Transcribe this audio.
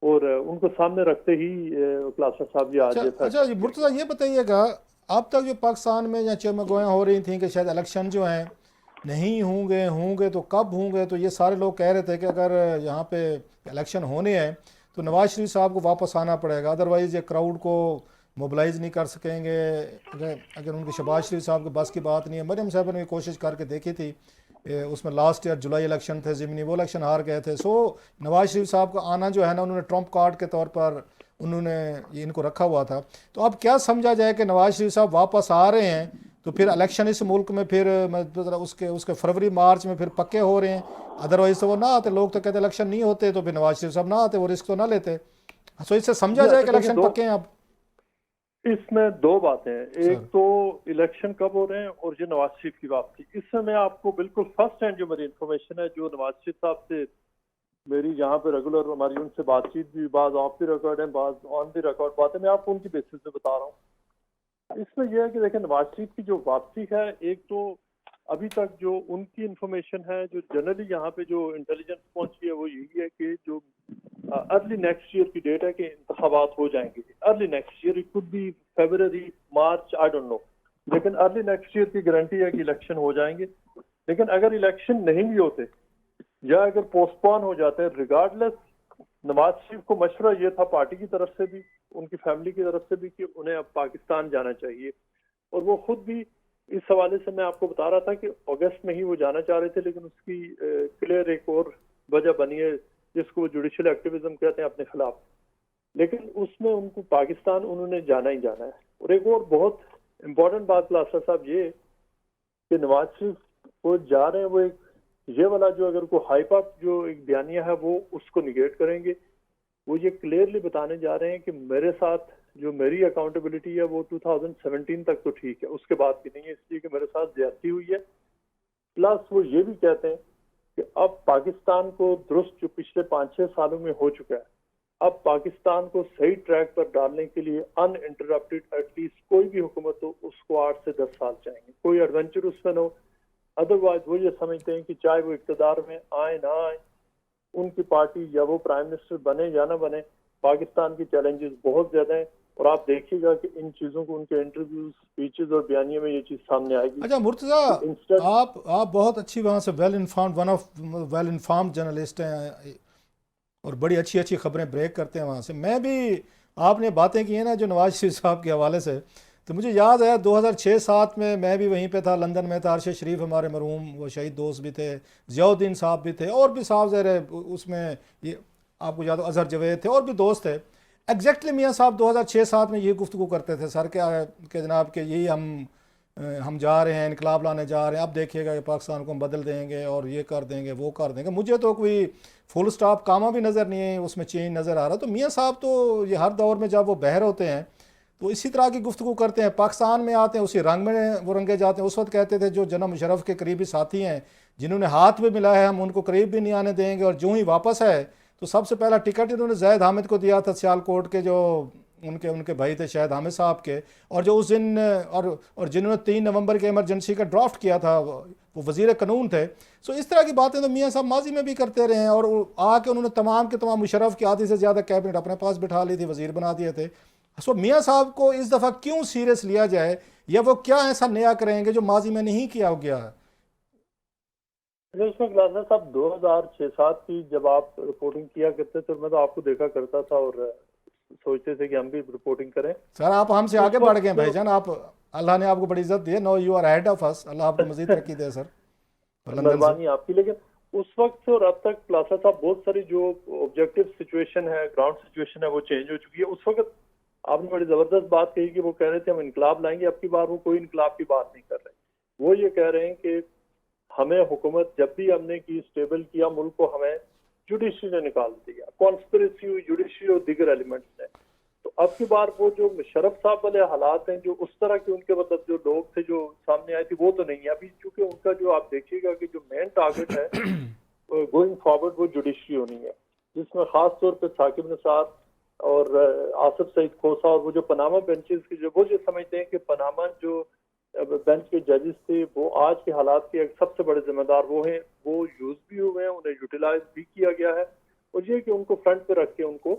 और उनको सामने रखते ही क्लासा साहब जी आज अच्छा ये अच्छा, फैसला ये किया मुर्तज़ा ये बताइएगा, अब तक जो पाकिस्तान में या चमगोयाँ हो रही थी कि शायद इलेक्शन जो हैं नहीं होंगे, होंगे तो कब होंगे, तो ये सारे लोग कह रहे थे कि अगर यहाँ पे इलेक्शन होने हैं तो नवाज शरीफ साहब को वापस आना पड़ेगा, अदरवाइज़ ये क्राउड को मोबिलाइज नहीं कर सकेंगे। अगर अगर उनके शहबाज शरीफ साहब के बस की बात नहीं है। मरियम साहब ने भी कोशिश करके देखी थी, उसमें लास्ट ईयर जुलाई इलेक्शन थे ज़िमनी, वो इलेक्शन हार गए थे। सो नवाज शरीफ साहब का आना जो है ना, उन्होंने ट्रम्प कार्ड के तौर पर उन्होंने ये इनको रखा हुआ था। तो अब क्या समझा जाए कि नवाज शरीफ साहब वापस आ रहे हैं तो फिर इलेक्शन इस मुल्क में फिर मतलब उसके उसके फरवरी मार्च में फिर पक्के हो रहे हैं, अदरवाइज तो वो ना आते। लोग तो कहते इलेक्शन नहीं होते तो फिर नवाज शरीफ साहब ना आते, वो रिस्क तो ना लेते। सो इससे समझा जी। जाए अच्छा कि देखिए, इलेक्शन दो पक्के हैं अब। इसमें दो बातें हैं। एक सर। तो इलेक्शन कब हो रहे हैं और ये नवाज शरीफ की वापसी। इसमें मैं आपको बिल्कुल फर्स्ट हैंड जो मेरी इन्फॉर्मेशन है, जो नवाज शरीफ साहब से मेरी यहाँ पे रेगुलर हमारी उनसे बातचीत भी, बाज ऑफ द रिकॉर्ड है, बाज ऑन द रिकॉर्ड बातें, मैं आपको उनकी बेसिस पे बता रहा हूँ। इसमें यह है कि देखिए, नवाज शरीफ की जो वापसी है, एक तो अभी तक जो उनकी इंफॉर्मेशन है, जो जनरली यहाँ पे जो इंटेलिजेंस पहुंची है, वो यही है कि जो अर्ली नेक्स्ट ईयर की डेट है कि इंतखाबात हो जाएंगे। Early next year, it could be February, March, I don't know, लेकिन अर्ली नेक्स्ट ईयर की गारंटी है कि इलेक्शन हो जाएंगे। लेकिन अगर इलेक्शन नहीं भी होते या अगर पोस्टपोन हो जाते हैं, रिगार्डलेस, नवाज शरीफ को मशवरा ये था पार्टी की तरफ से भी, उनकी फैमिली की तरफ से भी, कि उन्हें अब पाकिस्तान जाना चाहिए। और वो खुद भी इस हवाले से मैं आपको बता रहा था कि अगस्त में ही वो जाना चाह रहे थे, लेकिन उसकी क्लियर एक और वजह बनी है जिसको वो जुडिशियल एक्टिविज्म कहते हैं अपने खिलाफ। लेकिन उसमें उनको पाकिस्तान उन्होंने जाना ही जाना है। और एक और बहुत इंपॉर्टेंट बात लासा साहब ये, कि नवाज शरीफ वो जा रहे हैं, वो एक ये वाला जो अगर को हाइप अप जो एक बयानिया है वो उसको निगेट करेंगे। वो ये क्लियरली बताने जा रहे हैं कि मेरे साथ जो मेरी अकाउंटेबिलिटी है वो 2017 तक तो ठीक है, उसके बाद की नहीं है, इसलिए कि मेरे साथ ज्यादती हुई है। प्लस वो ये भी कहते हैं कि अब पाकिस्तान को दुरुस्त जो पिछले 5-6 सालों में हो चुका है, अब पाकिस्तान को सही ट्रैक पर डालने के लिए अनइंटरप्टेड एटलीस्ट कोई भी हुकूमत हो उसको 8 से 10 साल चाहिए, कोई एडवेंचर उसमें न हो। अदरवाइज वो ये समझते हैं कि चाहे वो इक्तदार में आए ना आए, उनकी पार्टी या वो प्राइम मिनिस्टर बने या ना बने, पाकिस्तान की चैलेंजेस बहुत ज्यादा हैं। और आप देखिएगा कि इन चीजों को उनके इंटरव्यूज, स्पीचेस और बयानियों में ये चीज सामने आएगी अच्छा मुर्तज़ा, कि इंस्टेंट। आप बहुत अच्छी वहाँ से well informed, one of well informed journalist हैं और बड़ी अच्छी अच्छी खबरें ब्रेक करते हैं वहाँ से। मैं भी, आपने बातें की हैं ना जो नवाज शरीफ साहब के हवाले से, तो मुझे याद आया 2006-07 में मैं भी वहीं पे था, लंदन में था। अरशद शरीफ हमारे मरहूम वो शहीद दोस्त भी थे, ज़ियाउद्दीन साहब भी थे, और भी साहब ज़रा उसमें ये आपको याद हो अजहर जवेद थे, और भी दोस्त थे। एग्जैक्टली मियाँ साहब 2006-07 में ये गुफ्तगू करते थे सर क्या कि जनाब के यही हम जा रहे हैं, इनकलाब लाने जा रहे हैं, अब देखिएगा कि पाकिस्तान को हम बदल देंगे और ये कर देंगे वो कर देंगे। मुझे तो कोई फुल स्टॉप कामा भी नज़र नहीं है, उसमें चेंज नज़र आ रहा। तो मियाँ साहब तो ये हर दौर में जब वो बहर होते हैं तो इसी तरह की गुफ्तगू करते हैं। पाकिस्तान में आते हैं उसी रंग में वो रंगे जाते हैं। उस वक्त कहते थे जो जनाब मुशर्रफ के करीबी साथी हैं जिन्होंने हाथ भी मिलाया है हम उनको करीब भी नहीं आने देंगे, और जो ही वापस है तो सबसे पहला टिकट इन्होंने जैद हामिद को दिया था, सियालकोट के जो उनके उनके भाई थे शायद हामिद साहब के, और जो उस दिन और जिन्होंने 3 नवंबर के इमरजेंसी का ड्राफ्ट किया था वो वजीर कानून थे। सो इस तरह की बातें तो मियाँ साहब माजी में भी करते रहे हैं, और आके उन्होंने तमाम के तमाम मुशर्रफ की आधी से ज़्यादा कैबिनेट अपने पास बिठा ली थी, वजीर बना दिए थे। सो मियाँ साहब को इस दफ़ा क्यों सीरियस लिया जाए, या वो क्या ऐसा नया करेंगे जो माजी में नहीं किया गया है? उसमें ग्लासर साहब 2006-07 की जब आप रिपोर्टिंग किया करते थे, मैं तो आपको देखा करता था और सोचते थे कि हम भी रिपोर्टिंग करें सर आप हमसे उस आगे बढ़ गए वक्त। भाईजान, आप, अल्लाह ने आपको बड़ी इज्जत दी है। No you are head of us, अल्लाह आपको मजीद तरक्की दे सर, लंदन से। मेहरबानी आपकी। लेकिन उस वक्त से और अब तक प्लासा साहब बहुत सारी जो ऑब्जेक्टिव सिचुएशन है, ग्राउंड सिचुएशन है, वो चेंज हो चुकी है। उस वक्त आपने बड़ी जबरदस्त बात कही कि वो कह रहे थे हम इनकलाब लाएंगे, अब की बार वो कोई इनकलाब की बात नहीं कर रहे। वो ये कह रहे हैं कि हमें हुकूमत जब भी हमने की, स्टेबल किया मुल्क को, हमें जुडिशरी ने निकाल दिया, कॉन्स्पिरेसी हुई जुडिशरी और दीगर एलिमेंट्स ने। तो अब की बार वो जो मुशर्रफ साहब वाले हालात हैं, जो उस तरह के उनके मतलब जो लोग थे जो सामने आए थे, वो तो नहीं है अभी। चूंकि उनका जो आप देखिएगा कि जो मेन टारगेट है गोइंग फॉरवर्ड वो जुडिशरी होनी है, जिसमें खास तौर पर साकिब निसार और आसिफ सईद खोसा और वो जो पनामा बेंचेस की जो, वो जो समझते हैं कि पनामा जो बेंच के जजेस थे वो आज के हालात के एक सबसे बड़े जिम्मेदार वो हैं, वो यूज भी हुए हैं, उन्हें यूटिलाइज भी किया गया है। और ये कि उनको फ्रंट पे रख के उनको